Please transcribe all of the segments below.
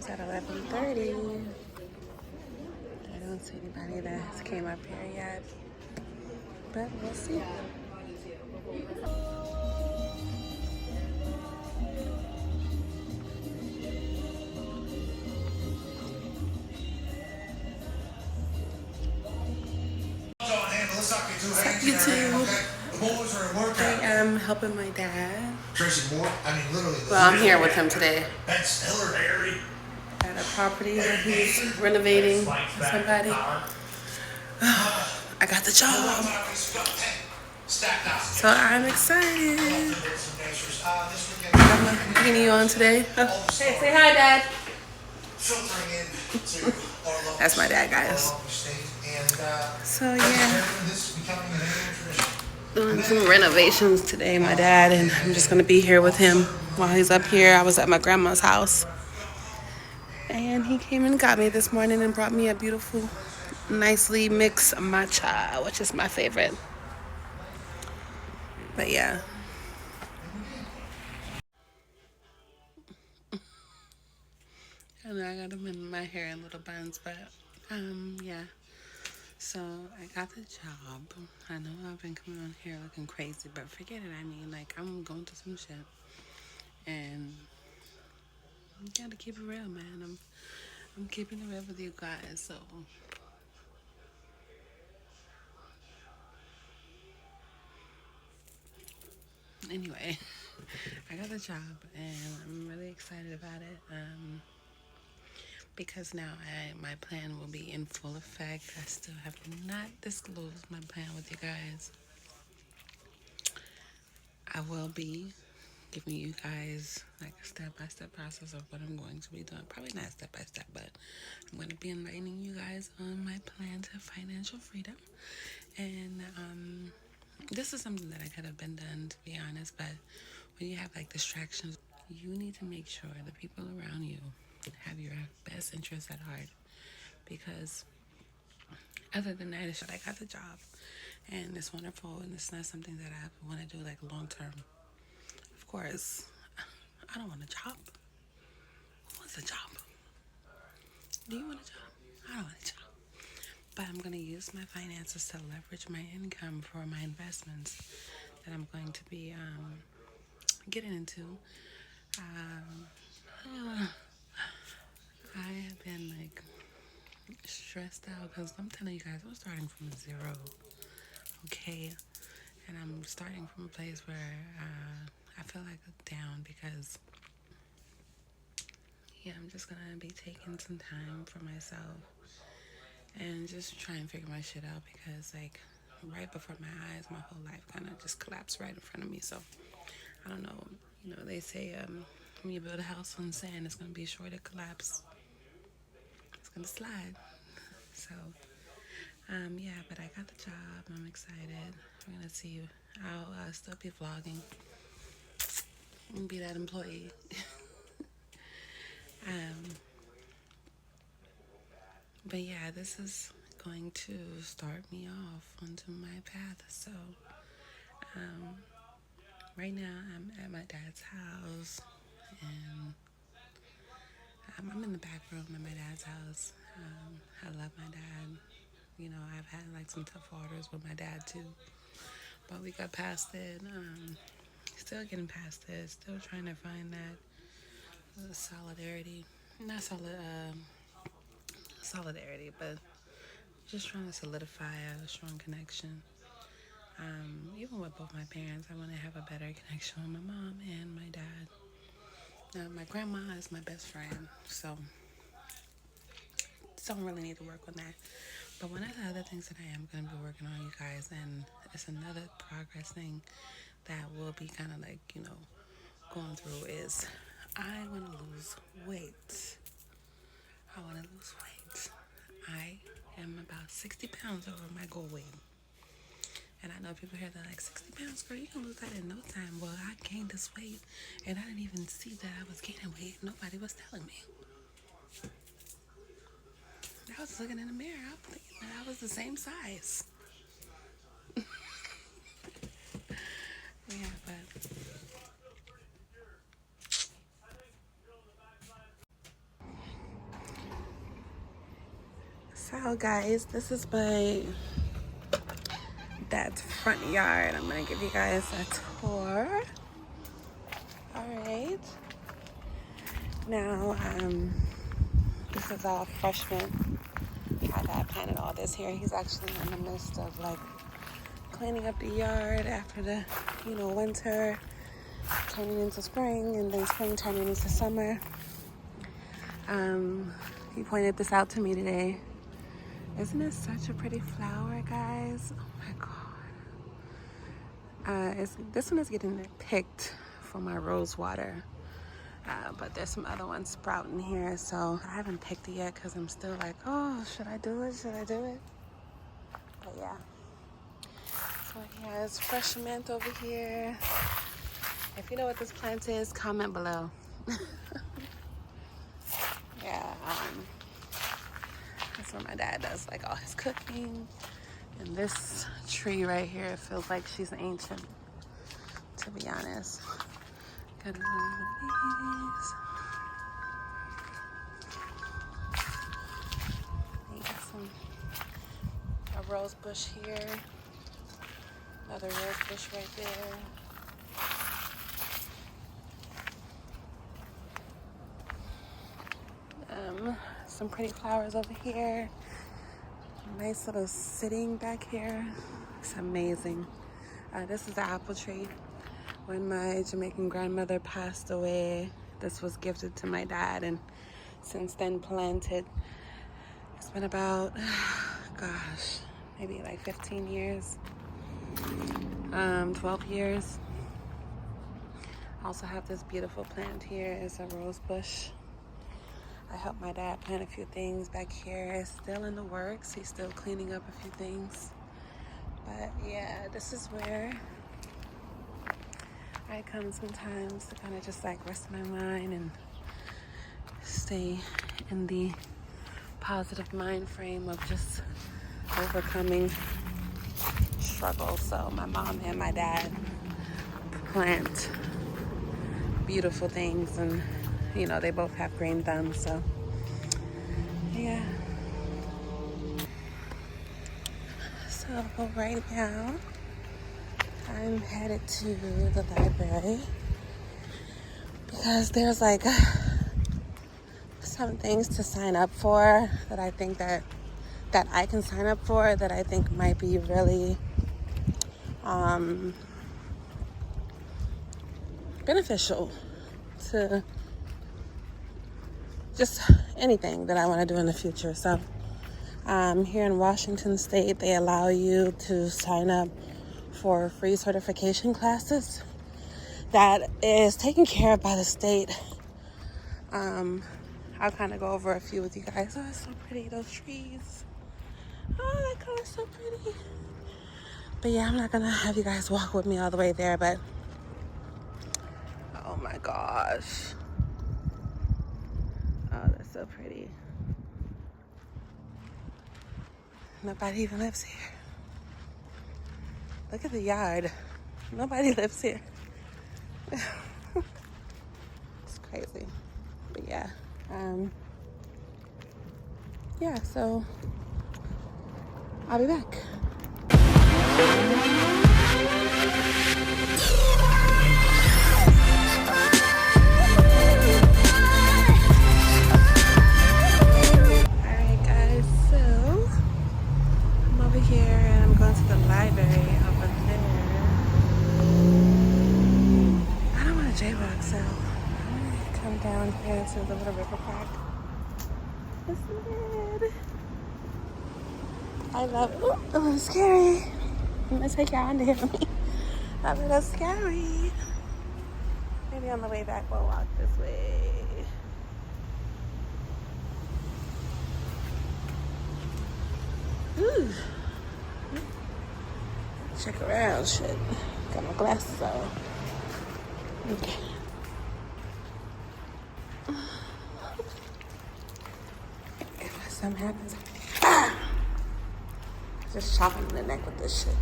It's at 11:30. I don't see anybody that came up here yet, but we'll see. What's up, YouTube? I am helping my dad. Well, I'm here with him today at a property that he's renovating for somebody. I got the job, so I'm excited. I'm bringing you on today. Hey, say hi, Dad. That's my dad, guys. So yeah, doing some renovations today, my dad, and I'm just gonna be here with him while he's up here. I was at my grandma's house, and he came and got me this morning and brought me a beautiful, nicely mixed matcha, which is my favorite. But yeah. I know I got him in my hair in little buns, but yeah. So I got the job. I know I've been coming on here looking crazy, but forget it. I mean, like, I'm going through some shit, and you gotta keep it real, man. I'm keeping it real with you guys. So anyway, I got the job, and I'm really excited about it. Because now my plan will be in full effect. I still have not disclosed my plan with you guys. I will be giving you guys like a step-by-step process of what I'm going to be doing. Probably not step-by-step, but I'm going to be enlightening you guys on my plan to financial freedom. And this is something that I could have been done, to be honest, but when you have like distractions, you need to make sure the people around you have your best interests at heart, because other than that, it's just, I got the job and it's wonderful, and it's not something that I want to do like long term. Of course, I don't want a job. Who wants a job? Do you want a job? I don't want a job. But I'm going to use my finances to leverage my income for my investments that I'm going to be getting into. I have been like stressed out because I'm telling you guys, I'm starting from zero, okay? And I'm starting from a place where I feel like down because, yeah, I'm just gonna be taking some time for myself and just try and figure my shit out, because like right before my eyes, my whole life kind of just collapsed right in front of me. So I don't know, you know, they say when you build a house on sand, it's gonna be sure to collapse. It's gonna slide. So yeah, but I got the job. I'm excited. We're gonna see. I'll still be vlogging. I'm gonna be that employee. But yeah, this is going to start me off onto my path. So right now I'm at my dad's house, and I'm in the back room at my dad's house. I love my dad. You know, I've had like some tough waters with my dad too, but we got past it. Still getting past it. Still trying to find that solidarity. Not solidarity, but just trying to solidify a strong connection. Even with both my parents, I want to have a better connection with my mom and my dad. My grandma is my best friend, so don't really need to work on that. But one of the other things that I am going to be working on, you guys, and it's another progress thing that will be kind of like, you know, going through, is I want to lose weight. I am about 60 pounds over my goal weight. And I know people here that are like, 60 pounds, girl, you can lose that in no time. Well, I gained this weight, and I didn't even see that I was gaining weight. Nobody was telling me. I was looking in the mirror. I was thinking that I was the same size. Yeah, but So guys, this is my dad's front yard. I'm gonna give you guys a tour. Alright. Now, this is all freshman. My dad planted all this here. He's actually in the midst of like cleaning up the yard after the, winter turning into spring, and then spring turning into summer. He pointed this out to me today. Isn't it such a pretty flower, guys? Oh my God. This one is getting picked for my rose water. But there's some other ones sprouting here, so I haven't picked it yet because I'm still like, oh, should I do it? Should I do it? But yeah. So he has fresh mint over here. If you know what this plant is, comment below. Yeah, that's where my dad does like all his cooking. And this tree right here feels like she's ancient, to be honest. Got one of these. You got a rose bush here. Another rose bush right there. Some pretty flowers over here. Nice little sitting back here. It's amazing. This is the apple tree. When my Jamaican grandmother passed away, this was gifted to my dad, and since then planted. It's been about, gosh, maybe like 15 years, 12 years. I also have this beautiful plant here. It's a rose bush. I helped my dad plant a few things back here. It's still in the works. He's still cleaning up a few things. But yeah, this is where I come sometimes to kind of just like rest my mind and stay in the positive mind frame of just overcoming struggles. So my mom and my dad plant beautiful things, and they both have green thumbs, so yeah. So right now I'm headed to the library because there's like some things to sign up for that I think that I can sign up for that I think might be really beneficial to just anything that I want to do in the future. So here in Washington State, they allow you to sign up for free certification classes that is taken care of by the state. I'll kind of go over a few with you guys. Oh, it's so pretty, those trees. Oh, that color's so pretty. But yeah, I'm not gonna have you guys walk with me all the way there, but oh my gosh. Oh, that's so pretty. Nobody even lives here. Look at the yard. Nobody lives here. It's crazy. But yeah. Yeah, so I'll be back. To the little river park. Isn't it? I love it. Oh, a little scary. I'm gonna take y'all under here with me. A little scary. Maybe on the way back we'll walk this way. Ooh. Check around, shit. Got my glasses on. Okay. If something happens, just chopping the neck with this shit.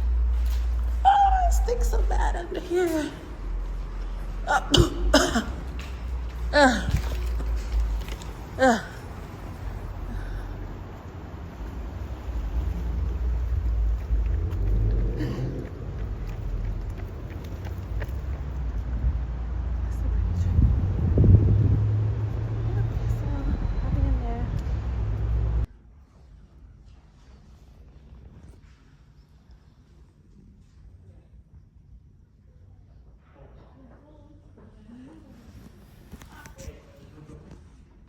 Oh, it stinks so bad under here.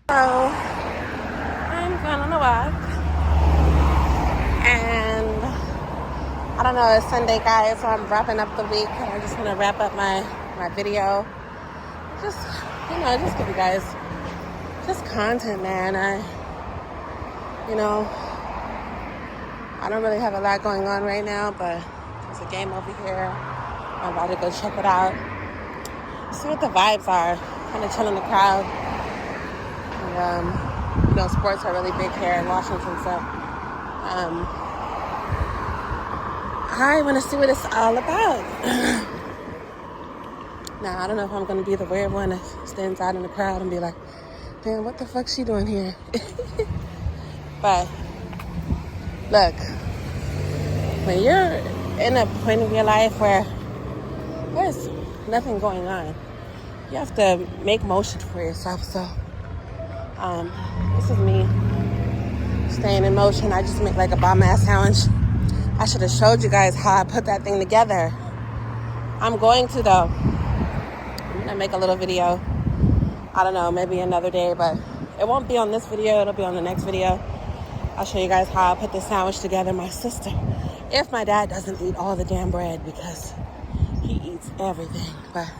So I'm going on a walk, and I don't know, it's Sunday, guys, so I'm wrapping up the week, and I just want to wrap up my video. Just, just give you guys just content, man. I don't really have a lot going on right now, but there's a game over here. I'm about to go check it out. See what the vibes are. Kind of chill in the crowd. And, sports are really big here in Washington, so I want to see what it's all about. Now, I don't know if I'm going to be the weird one that stands out in the crowd and be like, damn, what the fuck's she doing here? But, look, when you're in a point of your life where there's nothing going on, you have to make motion for yourself. So, this is me staying in motion. I just made like a bomb-ass sandwich. I should have showed you guys how I put that thing together. I'm going to, though. I'm going to make a little video. I don't know, maybe another day, but it won't be on this video. It'll be on the next video. I'll show you guys how I put this sandwich together. My sister, if my dad doesn't eat all the damn bread, because he eats everything. But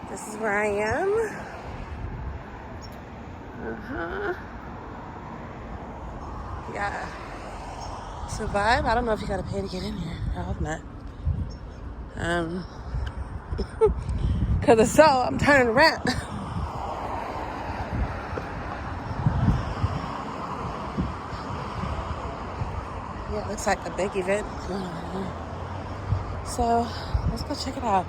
this is where I am. Yeah. Survive. I don't know if you gotta pay to get in here. I hope not. Cause if so, I'm turning around. Yeah, it looks like a big event going on here. So let's go check it out.